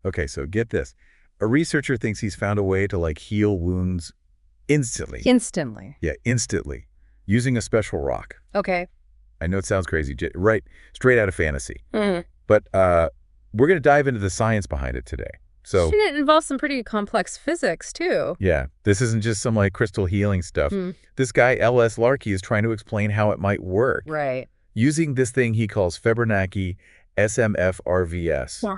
Okay, so get this. A researcher thinks he's found a way to like heal wounds instantly. Instantly. Yeah, instantly. Using a special rock. Okay. I know it sounds crazy, right? Straight out of fantasy. Mm. But we're going to dive into the science behind it today. So, Shouldn't it involve some pretty complex physics, too? yeah, this isn't just some like crystal healing stuff. This guy, L.S. Larkey, is trying to explain how it might work. Right. Using this thing he calls Fibonacci SMFRVS. Yeah.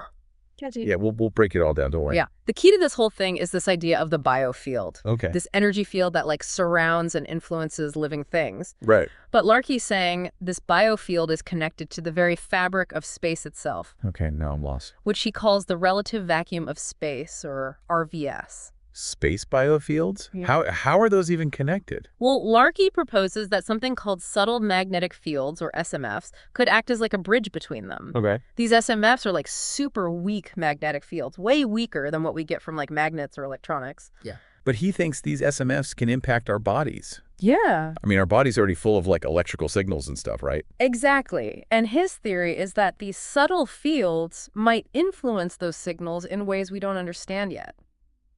Catchy. Yeah, we'll break it all down, don't worry. Yeah. The key to this whole thing is this idea of the biofield. Okay. This energy field that like surrounds and influences living things. Right. But Larkey's saying this biofield is connected to the very fabric of space itself, Okay, now I'm lost. which he calls the relative vacuum of space, or RVS. Space biofields? Yeah. How are those even connected? Well, Larkey proposes that something called subtle magnetic fields, or SMFs, could act as like a bridge between them. Okay. These SMFs are like super weak magnetic fields, way weaker than what we get from like magnets or electronics. Yeah. But he thinks these SMFs can impact our bodies. Yeah. I mean, our body's already full of like electrical signals and stuff, right? Exactly. And his theory is that these subtle fields might influence those signals in ways we don't understand yet.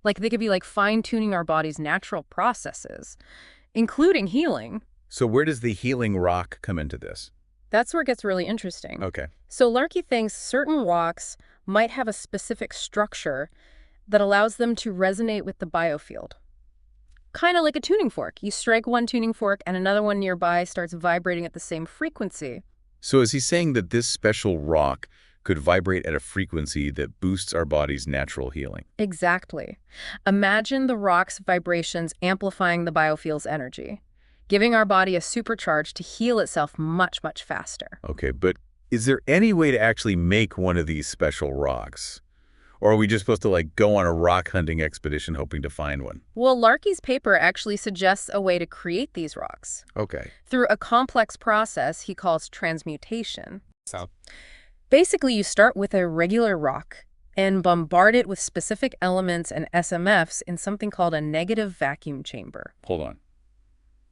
Like they could be like fine-tuning our body's natural processes, including healing. So where does the healing rock come into this? That's where it gets really interesting. Okay. So Larkey thinks certain rocks might have a specific structure that allows them to resonate with the biofield. Kind of like a tuning fork. You strike one tuning fork and another one nearby starts vibrating at the same frequency. So is he saying that this special rock could vibrate at a frequency that boosts our body's natural healing? Exactly. Imagine the rock's vibrations amplifying the biofield's energy, giving our body a supercharge to heal itself much, much faster. Okay, but is there any way to actually make one of these special rocks? Or are we just supposed to like go on a rock hunting expedition hoping to find one? Well, Larkey's paper actually suggests a way to create these rocks Okay. through a complex process he calls transmutation. So Basically, you start with a regular rock and bombard it with specific elements and SMFs in something called a negative vacuum chamber. hold on.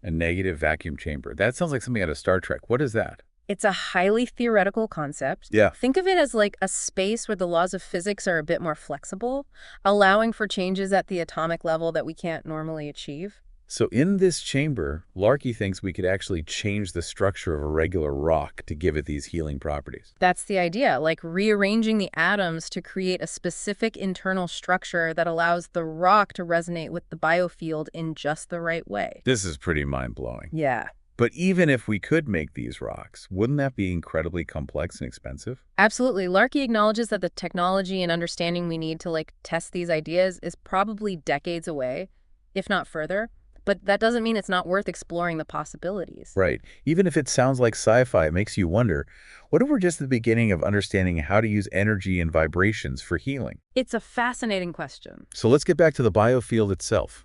A negative vacuum chamber. That sounds like something out of Star Trek. What is that? It's a highly theoretical concept. Yeah. Think of it as like a space where the laws of physics are a bit more flexible, allowing for changes at the atomic level that we can't normally achieve. So in this chamber, Larkey thinks we could actually change the structure of a regular rock to give it these healing properties. That's the idea, like rearranging the atoms to create a specific internal structure that allows the rock to resonate with the biofield in just the right way. This is pretty mind-blowing. Yeah. But even if we could make these rocks, wouldn't that be incredibly complex and expensive? Absolutely. Larkey acknowledges that the technology and understanding we need to like test these ideas is probably decades away, if not further. But that doesn't mean it's not worth exploring the possibilities. Right. Even if it sounds like sci-fi, it makes you wonder, what if we're just at the beginning of understanding how to use energy and vibrations for healing? It's a fascinating question. So let's get back to the biofield itself.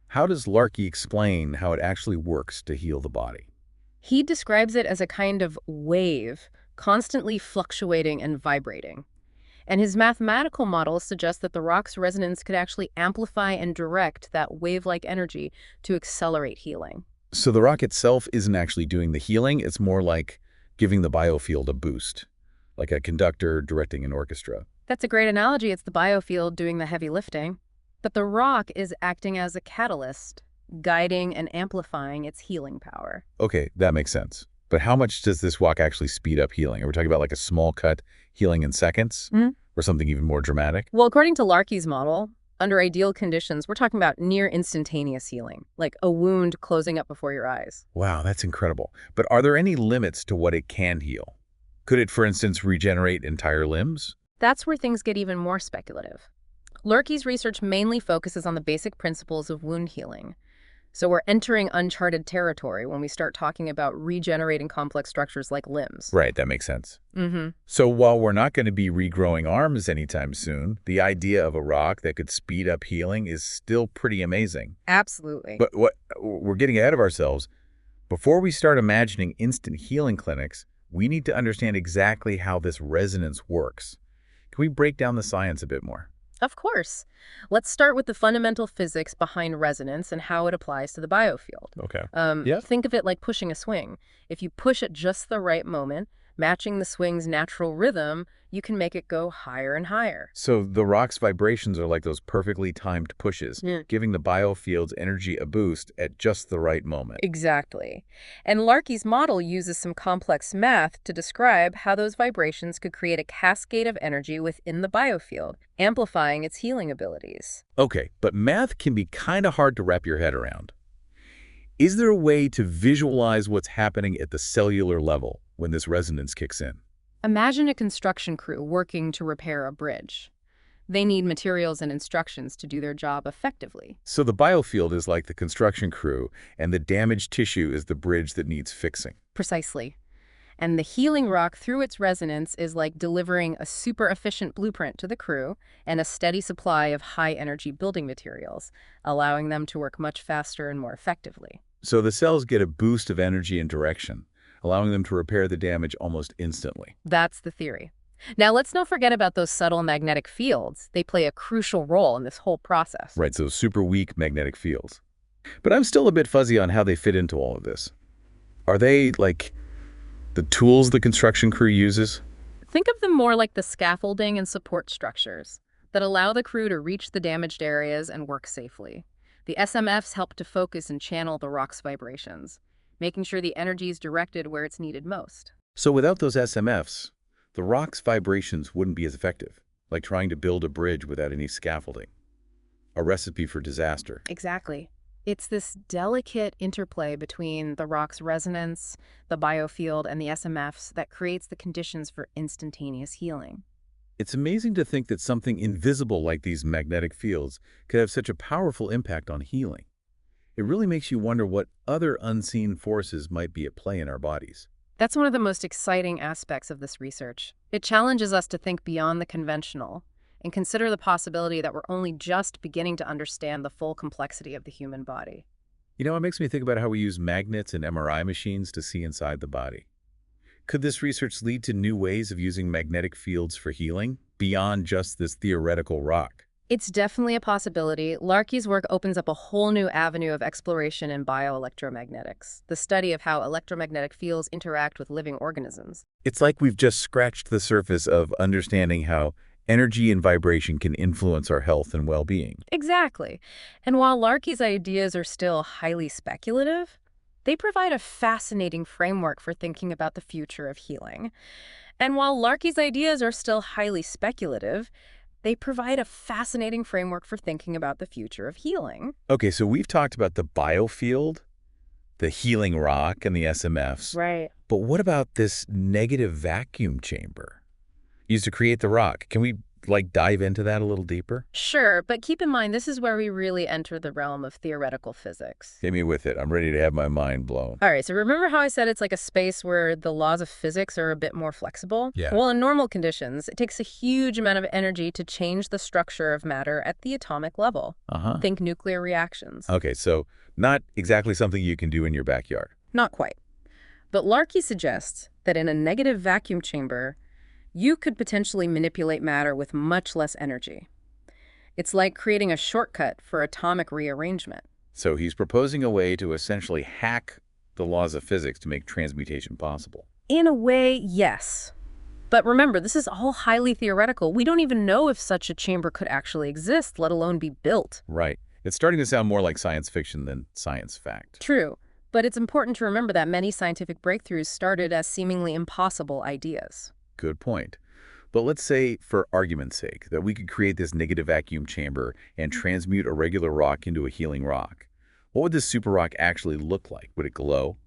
How does Larkey explain how it actually works to heal the body? He describes it as a kind of wave, constantly fluctuating and vibrating. And his mathematical models suggest that the rock's resonance could actually amplify and direct that wave-like energy to accelerate healing. So the rock itself isn't actually doing the healing, it's more like giving the biofield a boost, like a conductor directing an orchestra. That's a great analogy. It's the biofield doing the heavy lifting. But the rock is acting as a catalyst, guiding and amplifying its healing power. Okay, that makes sense. But how much does this rock actually speed up healing? Are we talking about like a small cut healing in seconds? Or something even more dramatic? Well, according to Larkey's model, under ideal conditions, we're talking about near instantaneous healing, like a wound closing up before your eyes. Wow, that's incredible. But are there any limits to what it can heal? Could it, for instance, regenerate entire limbs? That's where things get even more speculative. Larkey's research mainly focuses on the basic principles of wound healing. So we're entering uncharted territory when we start talking about regenerating complex structures like limbs. Right, that makes sense. So while we're not going to be regrowing arms anytime soon, the idea of a rock that could speed up healing is still pretty amazing. Absolutely. But we're getting ahead of ourselves. Before we start imagining instant healing clinics, we need to understand exactly how this resonance works. Can we break down the science a bit more? Of course. Let's start with the fundamental physics behind resonance and how it applies to the biofield. Okay. Think of it like pushing a swing. If you push at just the right moment, Matching the swing's natural rhythm, you can make it go higher and higher. So the rock's vibrations are like those perfectly timed pushes, Yeah. giving the biofield's energy a boost at just the right moment. Exactly. And Larkey's model uses some complex math to describe how those vibrations could create a cascade of energy within the biofield, amplifying its healing abilities. Okay, but math can be kind of hard to wrap your head around. Is there a way to visualize what's happening at the cellular level when this resonance kicks in? Imagine a construction crew working to repair a bridge. They need materials and instructions to do their job effectively. So the biofield is like the construction crew, and the damaged tissue is the bridge that needs fixing. Precisely. And the healing rock, through its resonance, is like delivering a super efficient blueprint to the crew and a steady supply of high-energy building materials, allowing them to work much faster and more effectively. So the cells get a boost of energy and direction, allowing them to repair the damage almost instantly. That's the theory. Now, let's not forget about those subtle magnetic fields. They play a crucial role in this whole process. Right, so super weak magnetic fields. But I'm still a bit fuzzy on how they fit into all of this. Are they, like, the tools the construction crew uses? Think of them more like the scaffolding and support structures that allow the crew to reach the damaged areas and work safely. The SMFs help to focus and channel the rock's vibrations, making sure the energy is directed where it's needed most. So without those SMFs, the rock's vibrations wouldn't be as effective, like trying to build a bridge without any scaffolding. A recipe for disaster. Exactly. It's this delicate interplay between the rock's resonance, the biofield, and the SMFs that creates the conditions for instantaneous healing. It's amazing to think that something invisible like these magnetic fields could have such a powerful impact on healing. It really makes you wonder what other unseen forces might be at play in our bodies. That's one of the most exciting aspects of this research. It challenges us to think beyond the conventional and consider the possibility that we're only just beginning to understand the full complexity of the human body. You know, it makes me think about how we use magnets and MRI machines to see inside the body. Could this research lead to new ways of using magnetic fields for healing, beyond just this theoretical rock? It's definitely a possibility. Larkey's work opens up a whole new avenue of exploration in bioelectromagnetics, the study of how electromagnetic fields interact with living organisms. It's like we've just scratched the surface of understanding how energy and vibration can influence our health and well-being. Exactly. And while Larkey's ideas are still highly speculative, they provide a fascinating framework for thinking about the future of healing. And while Larkey's ideas are still highly speculative, they provide a fascinating framework for thinking about the future of healing. Okay, so we've talked about the biofield, the healing rock, and the SMFs. Right. But what about this negative vacuum chamber used to create the rock? Can we, dive into that a little deeper? Sure, but keep in mind, this is where we really enter the realm of theoretical physics. Hit me with it. I'm ready to have my mind blown. All right, so remember how I said it's like a space where the laws of physics are a bit more flexible? Yeah. Well, in normal conditions, it takes a huge amount of energy to change the structure of matter at the atomic level. Uh-huh. Think nuclear reactions. Okay, so not exactly something you can do in your backyard. Not quite. But Larkey suggests that in a negative vacuum chamber, you could potentially manipulate matter with much less energy. It's like creating a shortcut for atomic rearrangement. So he's proposing a way to essentially hack the laws of physics to make transmutation possible. In a way, yes. But remember, this is all highly theoretical. We don't even know if such a chamber could actually exist, let alone be built. Right. It's starting to sound more like science fiction than science fact. True. But it's important to remember that many scientific breakthroughs started as seemingly impossible ideas. Good point. But let's say, for argument's sake, that we could create this negative vacuum chamber and transmute a regular rock into a healing rock. What would this super rock actually look like? Would it glow?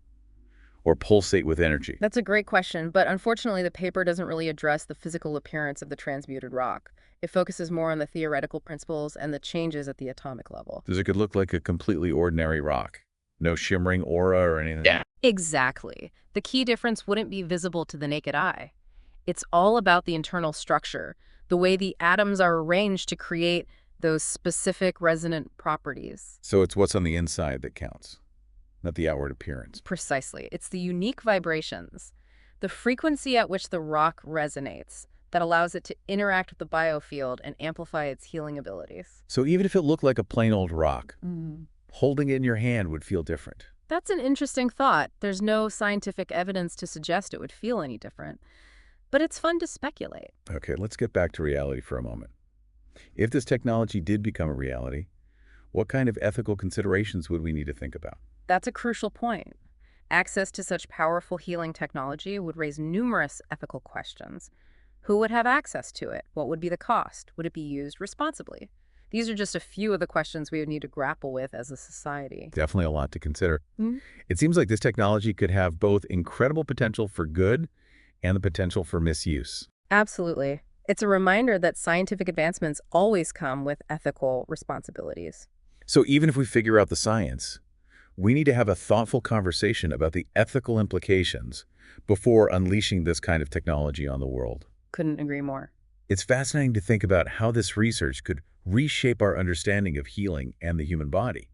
Or pulsate with energy? That's a great question, but unfortunately the paper doesn't really address the physical appearance of the transmuted rock. It focuses more on the theoretical principles and the changes at the atomic level. Does it could look like a completely ordinary rock? No shimmering aura or anything? Yeah. Exactly. The key difference wouldn't be visible to the naked eye. It's all about the internal structure, the way the atoms are arranged to create those specific resonant properties. So it's what's on the inside that counts, not the outward appearance. Precisely. It's the unique vibrations, the frequency at which the rock resonates, that allows it to interact with the biofield and amplify its healing abilities. So even if it looked like a plain old rock, holding it in your hand would feel different. That's an interesting thought. There's no scientific evidence to suggest it would feel any different. But it's fun to speculate. Okay, let's get back to reality for a moment. If this technology did become a reality, what kind of ethical considerations would we need to think about? That's a crucial point. Access to such powerful healing technology would raise numerous ethical questions. Who would have access to it? What would be the cost? Would it be used responsibly? These are just a few of the questions we would need to grapple with as a society. Definitely a lot to consider. Mm, It seems like this technology could have both incredible potential for good and the potential for misuse. Absolutely. It's a reminder that scientific advancements always come with ethical responsibilities. So even if we figure out the science, we need to have a thoughtful conversation about the ethical implications before unleashing this kind of technology on the world. Couldn't agree more. It's fascinating to think about how this research could reshape our understanding of healing and the human body.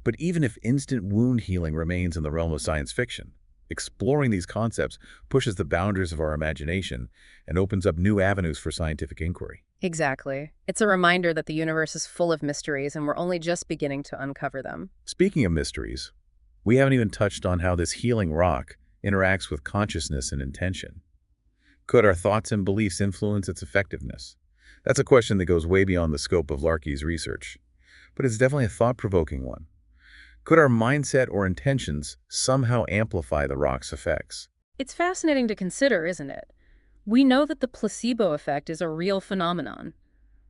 But even if instant wound healing remains in the realm of science fiction, exploring these concepts pushes the boundaries of our imagination and opens up new avenues for scientific inquiry. Exactly. It's a reminder that the universe is full of mysteries and we're only just beginning to uncover them. Speaking of mysteries, we haven't even touched on how this healing rock interacts with consciousness and intention. Could our thoughts and beliefs influence its effectiveness? That's a question that goes way beyond the scope of Larkey's research, but it's definitely a thought-provoking one. Could our mindset or intentions somehow amplify the rock's effects? It's fascinating to consider, isn't it? We know that the placebo effect is a real phenomenon.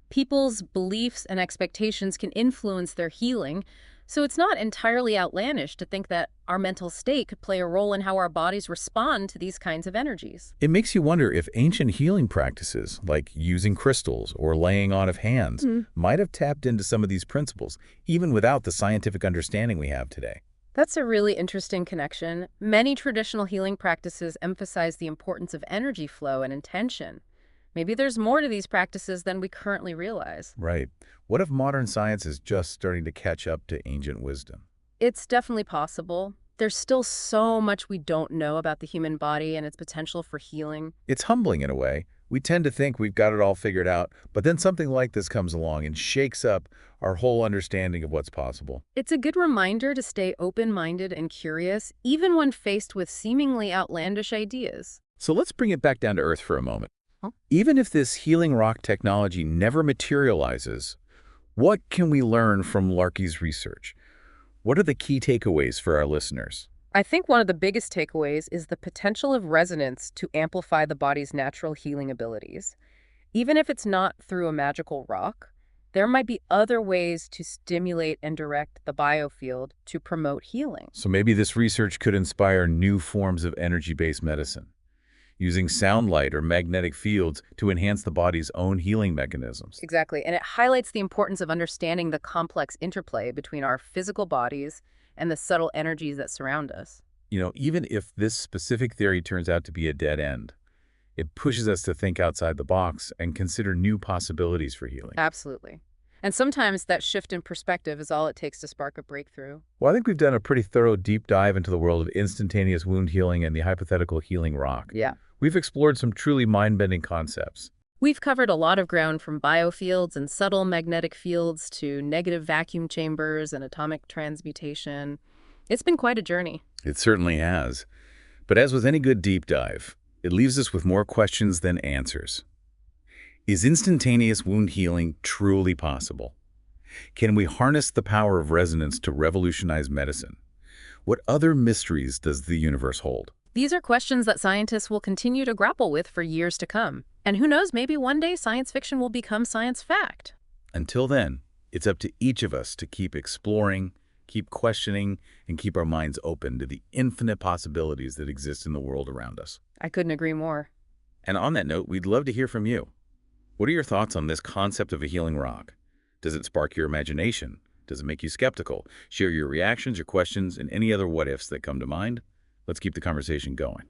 People's beliefs and expectations can influence their healing, so it's not entirely outlandish to think that our mental state could play a role in how our bodies respond to these kinds of energies. It makes you wonder if ancient healing practices, like using crystals or laying on of hands, might have tapped into some of these principles, even without the scientific understanding we have today. That's a really interesting connection. Many traditional healing practices emphasize the importance of energy flow and intention. Maybe there's more to these practices than we currently realize. Right. What if modern science is just starting to catch up to ancient wisdom? It's definitely possible. There's still so much we don't know about the human body and its potential for healing. It's humbling in a way. We tend to think we've got it all figured out, but then something like this comes along and shakes up our whole understanding of what's possible. It's a good reminder to stay open-minded and curious, even when faced with seemingly outlandish ideas. So let's bring it back down to earth for a moment. Huh? Even if this healing rock technology never materializes, what can we learn from Larkey's research? What are the key takeaways for our listeners? I think one of the biggest takeaways is the potential of resonance to amplify the body's natural healing abilities. Even if it's not through a magical rock, there might be other ways to stimulate and direct the biofield to promote healing. So maybe this research could inspire new forms of energy-based medicine, using sound light or magnetic fields to enhance the body's own healing mechanisms. Exactly, and it highlights the importance of understanding the complex interplay between our physical bodies and the subtle energies that surround us. Even if this specific theory turns out to be a dead end, it pushes us to think outside the box and consider new possibilities for healing. Absolutely. And sometimes that shift in perspective is all it takes to spark a breakthrough. Well, I think we've done a pretty thorough deep dive into the world of instantaneous wound healing and the hypothetical healing rock. Yeah. We've explored some truly mind-bending concepts. We've covered a lot of ground from biofields and subtle magnetic fields to negative vacuum chambers and atomic transmutation. It's been quite a journey. It certainly has. But as with any good deep dive, it leaves us with more questions than answers. Is instantaneous wound healing truly possible? Can we harness the power of resonance to revolutionize medicine? What other mysteries does the universe hold? These are questions that scientists will continue to grapple with for years to come. And who knows, maybe one day science fiction will become science fact. Until then, it's up to each of us to keep exploring, keep questioning, and keep our minds open to the infinite possibilities that exist in the world around us. I couldn't agree more. And on that note, we'd love to hear from you. What are your thoughts on this concept of a healing rock? Does it spark your imagination? Does it make you skeptical? Share your reactions, your questions, and any other what-ifs that come to mind. Let's keep the conversation going.